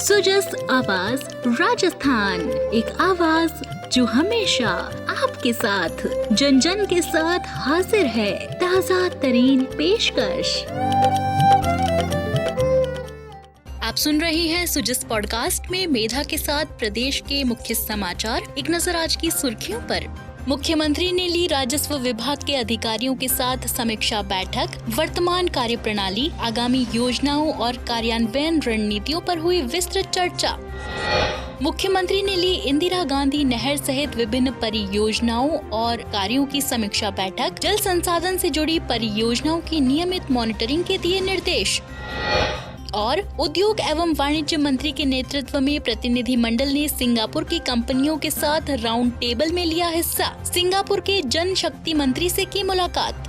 सुजस आवाज राजस्थान, एक आवाज जो हमेशा आपके साथ, जन जन के साथ हाजिर है। ताज़ा तरीन पेशकश। आप सुन रहे हैं सुजस पॉडकास्ट में मेधा के साथ प्रदेश के मुख्य समाचार। एक नजर आज की सुर्खियों पर। मुख्यमंत्री ने ली राजस्व विभाग के अधिकारियों के साथ समीक्षा बैठक। वर्तमान कार्यप्रणाली, आगामी योजनाओं और कार्यान्वयन रणनीतियों पर हुई विस्तृत चर्चा। मुख्यमंत्री ने ली इंदिरा गांधी नहर सहित विभिन्न परियोजनाओं और कार्यों की समीक्षा बैठक। जल संसाधन से जुड़ी परियोजनाओं की नियमित मॉनिटरिंग के दिए निर्देश। और उद्योग एवं वाणिज्य मंत्री के नेतृत्व में प्रतिनिधि मंडल ने सिंगापुर की कंपनियों के साथ राउंड टेबल में लिया हिस्सा। सिंगापुर के जन शक्ति मंत्री से की मुलाकात।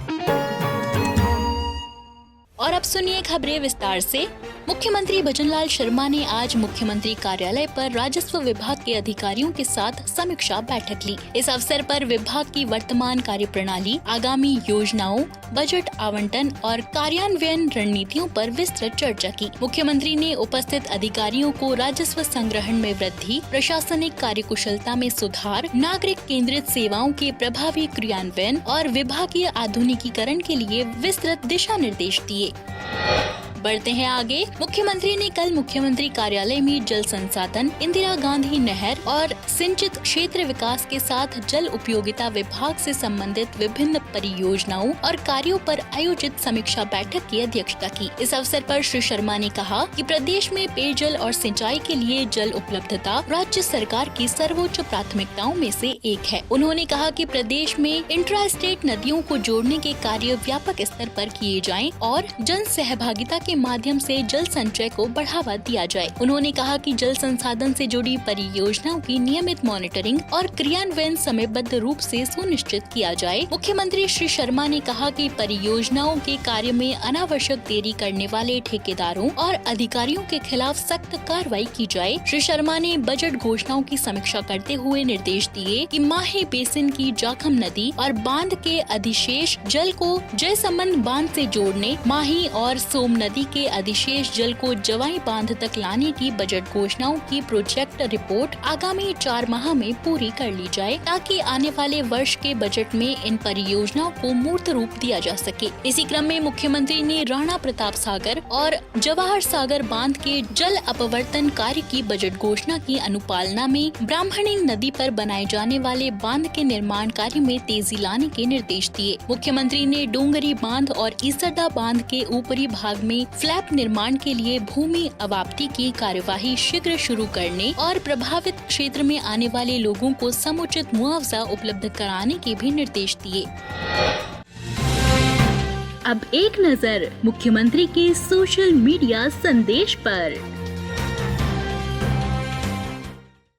और अब सुनिए खबरें विस्तार से। मुख्यमंत्री भजनलाल शर्मा ने आज मुख्यमंत्री कार्यालय पर राजस्व विभाग के अधिकारियों के साथ समीक्षा बैठक ली। इस अवसर पर विभाग की वर्तमान कार्यप्रणाली, आगामी योजनाओं, बजट आवंटन और कार्यान्वयन रणनीतियों पर विस्तृत चर्चा की। मुख्यमंत्री ने उपस्थित अधिकारियों को राजस्व संग्रहण में वृद्धि, प्रशासनिक कार्यकुशलता में सुधार, नागरिक केंद्रित सेवाओं के प्रभावी क्रियान्वयन और विभागीय आधुनिकीकरण के लिए विस्तृत दिशा निर्देश दिए। बढ़ते हैं आगे। मुख्यमंत्री ने कल मुख्यमंत्री कार्यालय में जल संसाधन, इंदिरा गांधी नहर और सिंचित क्षेत्र विकास के साथ जल उपयोगिता विभाग से संबंधित विभिन्न परियोजनाओं और कार्यों पर आयोजित समीक्षा बैठक की अध्यक्षता की। इस अवसर पर श्री शर्मा ने कहा कि प्रदेश में पेयजल और सिंचाई के लिए जल उपलब्धता राज्य सरकार की सर्वोच्च प्राथमिकताओं में से एक है। उन्होंने कहा कि प्रदेश में इंट्रा स्टेट नदियों को जोड़ने के कार्य व्यापक स्तर पर किए जाएं और जन सहभागिता के माध्यम से जल संचय को बढ़ावा दिया जाए। उन्होंने कहा कि जल संसाधन से जुड़ी परियोजनाओं की नियमित मॉनिटरिंग और क्रियान्वयन समयबद्ध रूप से सुनिश्चित किया जाए। मुख्यमंत्री श्री शर्मा ने कहा कि परियोजनाओं के कार्य में अनावश्यक देरी करने वाले ठेकेदारों और अधिकारियों के खिलाफ सख्त कार्रवाई की जाए। श्री शर्मा ने बजट घोषणाओं की समीक्षा करते हुए निर्देश दिए कि माही बेसिन की जाखम नदी और बांध के अधिशेष जल को जयसमंद बांध से जोड़ने, माही और सोम नदी के अधिशेष जल को जवाई बांध तक लाने की बजट घोषणाओं की प्रोजेक्ट रिपोर्ट आगामी 4 माह में पूरी कर ली जाए, ताकि आने वाले वर्ष के बजट में इन परियोजनाओं को मूर्त रूप दिया जा सके। इसी क्रम में मुख्यमंत्री ने राणा प्रताप सागर और जवाहर सागर बांध के जल अपवर्तन कार्य की बजट घोषणा की अनुपालना में ब्राह्मणी नदी पर बनाए जाने वाले बांध के निर्माण कार्य में तेजी लाने के निर्देश दिए। मुख्यमंत्री ने डोंगरी बांध और ईसरदा बांध के ऊपरी भाग में फ्लैप निर्माण के लिए भूमि अवाप्ति की कार्यवाही शीघ्र शुरू करने और प्रभावित क्षेत्र में आने वाले लोगों को समुचित मुआवजा उपलब्ध कराने के भी निर्देश दिए। अब एक नजर मुख्यमंत्री के सोशल मीडिया संदेश पर।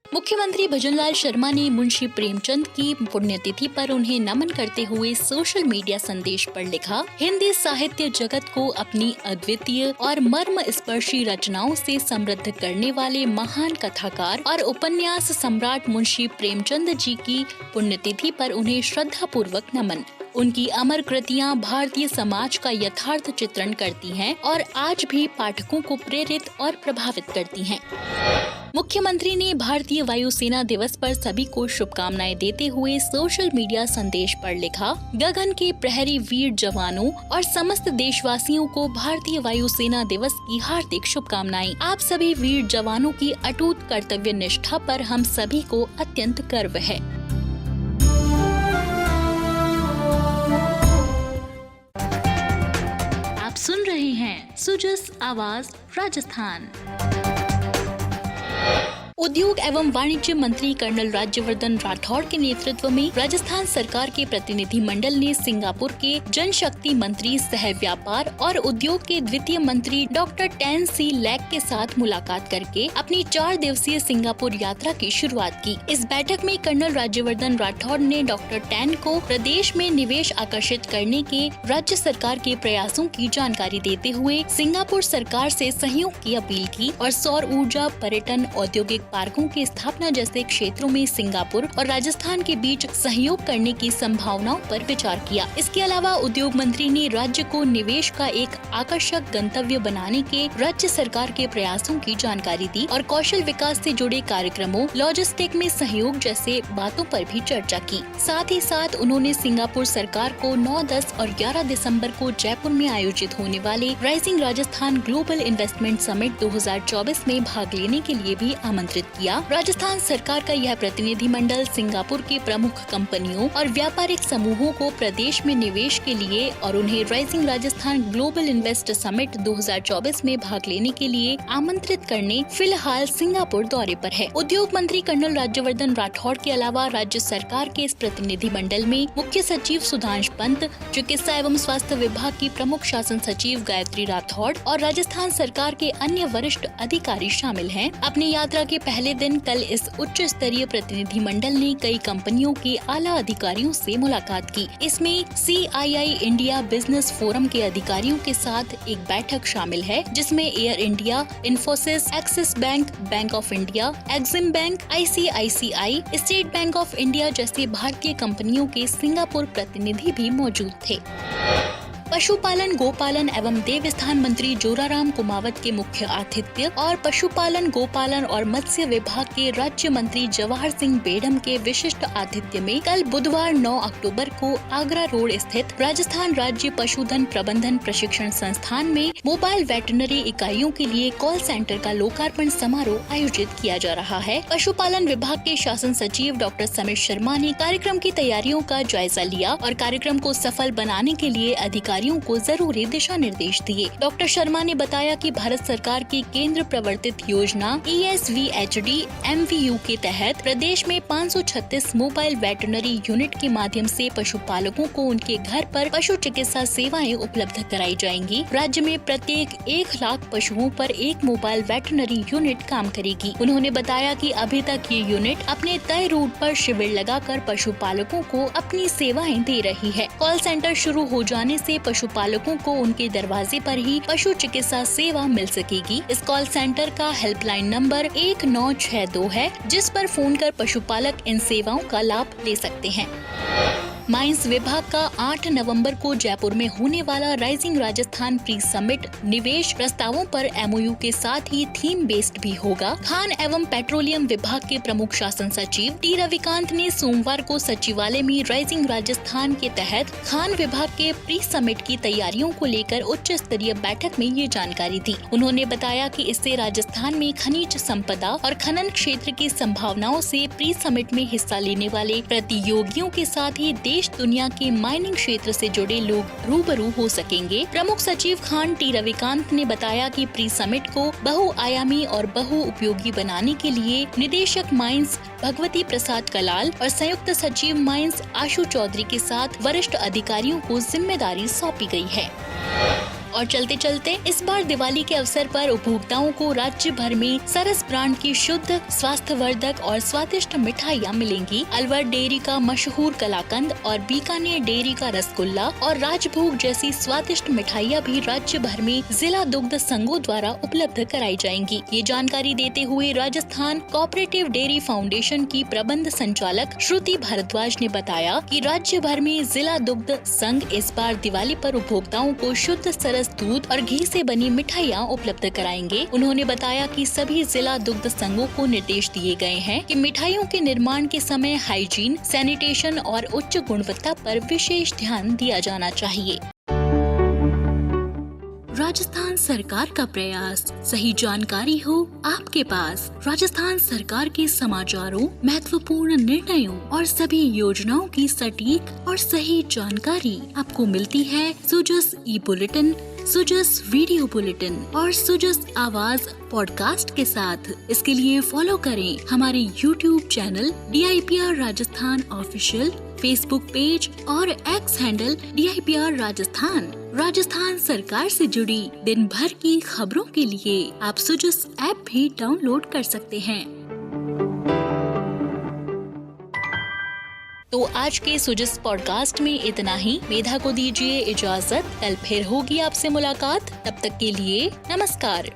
मुख्यमंत्री भजनलाल शर्मा ने मुंशी प्रेमचंद की पुण्यतिथि पर उन्हें नमन करते हुए सोशल मीडिया संदेश पर लिखा, हिंदी साहित्य जगत को अपनी अद्वितीय और मर्म स्पर्शी रचनाओं से समृद्ध करने वाले महान कथाकार और उपन्यास सम्राट मुंशी प्रेमचंद जी की पुण्यतिथि पर उन्हें श्रद्धा पूर्वक नमन। उनकी अमर कृतियां भारतीय समाज का यथार्थ चित्रण करती हैं और आज भी पाठकों को प्रेरित और प्रभावित करती हैं। मुख्यमंत्री ने भारतीय वायुसेना दिवस पर सभी को शुभकामनाएं देते हुए सोशल मीडिया संदेश पर लिखा, गगन के प्रहरी वीर जवानों और समस्त देशवासियों को भारतीय वायुसेना दिवस की हार्दिक शुभकामनाएं। आप सभी वीर जवानों की अटूट कर्तव्य निष्ठा पर हम सभी को अत्यंत गर्व है। आप सुन रहे हैं सुजस आवाज राजस्थान। उद्योग एवं वाणिज्य मंत्री कर्नल राज्यवर्धन राठौड़ के नेतृत्व में राजस्थान सरकार के प्रतिनिधि मंडल ने सिंगापुर के जनशक्ति मंत्री, सह व्यापार और उद्योग के द्वितीय मंत्री डॉक्टर टैन सी लैक के साथ मुलाकात करके अपनी 4 दिवसीय सिंगापुर यात्रा की शुरुआत की। इस बैठक में कर्नल राज्यवर्धन राठौड़ ने डॉक्टर टैन को प्रदेश में निवेश आकर्षित करने के राज्य सरकार के प्रयासों की जानकारी देते हुए सिंगापुर सरकार से सहयोग की अपील की और सौर ऊर्जा, पर्यटन, औद्योगिक पार्कों की स्थापना जैसे क्षेत्रों में सिंगापुर और राजस्थान के बीच सहयोग करने की संभावनाओं पर विचार किया। इसके अलावा उद्योग मंत्री ने राज्य को निवेश का एक आकर्षक गंतव्य बनाने के राज्य सरकार के प्रयासों की जानकारी दी और कौशल विकास से जुड़े कार्यक्रमों, लॉजिस्टिक में सहयोग जैसे बातों पर भी चर्चा की। साथ ही साथ उन्होंने सिंगापुर सरकार को 9, 10 और 11 दिसंबर को जयपुर में आयोजित होने वाले rising Rajasthan global investment summit 2024 में भाग लेने के लिए भी आमंत्रित किया। राजस्थान सरकार का यह प्रतिनिधिमंडल सिंगापुर के प्रमुख कंपनियों और व्यापारिक समूहों को प्रदेश में निवेश के लिए और उन्हें rising Rajasthan global invest summit 2024 में भाग लेने के लिए आमंत्रित करने फिलहाल सिंगापुर दौरे पर है। उद्योग मंत्री कर्नल राज्यवर्धन राठौड़ के अलावा राज्य सरकार के इस प्रतिनिधिमंडल में मुख्य सचिव सुधांश पंत, चिकित्सा एवं स्वास्थ्य विभाग की प्रमुख शासन सचिव गायत्री राठौड़ और राजस्थान सरकार के अन्य वरिष्ठ अधिकारी शामिल हैं। अपनी यात्रा के पहले दिन कल इस उच्च स्तरीय प्रतिनिधिमंडल ने कई कंपनियों के आला अधिकारियों से मुलाकात की। इसमें CII इंडिया बिजनेस फोरम के अधिकारियों के साथ एक बैठक शामिल है, जिसमें air India, Infosys, axis bank, bank of India, Exim bank, ICICI, state bank of India जैसी भारतीय कंपनियों के सिंगापुर प्रतिनिधि भी मौजूद थे। पशुपालन, गोपालन एवं देवस्थान मंत्री जोराराम कुमावत के मुख्य आतिथ्य और पशुपालन, गोपालन और मत्स्य विभाग के राज्य मंत्री जवाहर सिंह बेडम के विशिष्ट आतिथ्य में कल बुधवार 9 अक्टूबर को आगरा रोड स्थित राजस्थान राज्य पशुधन प्रबंधन प्रशिक्षण संस्थान में मोबाइल वेटरनरी इकाइयों के लिए कॉल सेंटर का लोकार्पण समारोह आयोजित किया जा रहा है। पशुपालन विभाग के शासन सचिव डॉक्टर समित शर्मा ने कार्यक्रम की तैयारियों का जायजा लिया और कार्यक्रम को सफल बनाने के लिए अधिकारियों को जरूरी दिशा निर्देश दिए। डॉक्टर शर्मा ने बताया कि भारत सरकार की केंद्र प्रवर्तित योजना ESVHD MVU के तहत प्रदेश में 536 मोबाइल वेटरनरी यूनिट के माध्यम से पशुपालकों को उनके घर पर पशु चिकित्सा सेवाएं उपलब्ध कराई जाएंगी। राज्य में प्रत्येक 1 लाख पशुओं पर एक मोबाइल वेटरनरी यूनिट काम करेगी। उन्होंने बताया कि अभी तक ये यूनिट अपने तय रूट पर शिविर लगाकर पशुपालकों को अपनी सेवाएं दे रही है। कॉल सेंटर शुरू हो जाने से पशुपालकों को उनके दरवाजे पर ही पशु चिकित्सा सेवा मिल सकेगी। इस कॉल सेंटर का हेल्पलाइन नंबर 1962 है, जिस पर फोन कर पशुपालक इन सेवाओं का लाभ ले सकते हैं। माइंस विभाग का 8 नवंबर को जयपुर में होने वाला राइजिंग राजस्थान प्री समिट निवेश प्रस्तावों पर MOU के साथ ही थीम बेस्ड भी होगा। खान एवं पेट्रोलियम विभाग के प्रमुख शासन सचिव टी रविकांत ने सोमवार को सचिवालय में राइजिंग राजस्थान के तहत खान विभाग के प्री समिट की तैयारियों को लेकर उच्च स्तरीय बैठक में ये जानकारी दी। उन्होंने बताया कि इससे राजस्थान में खनिज संपदा और खनन क्षेत्र की संभावनाओं से प्री समिट में हिस्सा लेने वाले प्रतियोगियों के साथ ही देश दुनिया के माइनिंग क्षेत्र से जुड़े लोग रूबरू हो सकेंगे। प्रमुख सचिव खान टी रविकांत ने बताया कि प्री समिट को बहुआयामी और बहुउपयोगी बनाने के लिए निदेशक माइंस भगवती प्रसाद कलाल और संयुक्त सचिव माइंस आशु चौधरी के साथ वरिष्ठ अधिकारियों को जिम्मेदारी सौंपी गई है। और चलते चलते इस बार दिवाली के अवसर पर उपभोक्ताओं को राज्य भर में सरस ब्रांड की शुद्ध, स्वास्थ्यवर्धक और स्वादिष्ट मिठाइयाँ मिलेंगी। अलवर डेयरी का मशहूर कलाकंद और बीकानेर डेयरी का रसगुल्ला और राजभोग जैसी स्वादिष्ट मिठाइयाँ भी राज्य भर में जिला दुग्ध संघों द्वारा उपलब्ध कराई जाएंगी। ये जानकारी देते हुए राजस्थान कोऑपरेटिव डेयरी फाउंडेशन की प्रबंध संचालक श्रुति भारद्वाज ने बताया कि राज्य भर में जिला दुग्ध संघ इस बार दिवाली पर उपभोक्ताओं को शुद्ध सरस दूध और घी से बनी मिठाइयाँ उपलब्ध कराएंगे। उन्होंने बताया कि सभी जिला दुग्ध संघों को निर्देश दिए गए हैं कि मिठाइयों के निर्माण के समय हाइजीन, सैनिटेशन और उच्च गुणवत्ता पर विशेष ध्यान दिया जाना चाहिए। राजस्थान सरकार का प्रयास, सही जानकारी हो आपके पास। राजस्थान सरकार के समाचारों, महत्वपूर्ण निर्णयों और सभी योजनाओं की सटीक और सही जानकारी आपको मिलती है सुजस ई-बुलेटिन, सुजस वीडियो बुलेटिन और सुजस आवाज पॉडकास्ट के साथ। इसके लिए फॉलो करें हमारे YouTube channel DIPR Rajasthan official, Facebook page और X handle DIPR Rajasthan. Rajasthan सरकार से जुड़ी दिन भर की खबरों के लिए आप सुजस ऐप भी डाउनलोड कर सकते हैं। तो आज के सुजस पॉडकास्ट में इतना ही। मेधा को दीजिए इजाजत, कल फिर होगी आपसे मुलाकात। तब तक के लिए नमस्कार।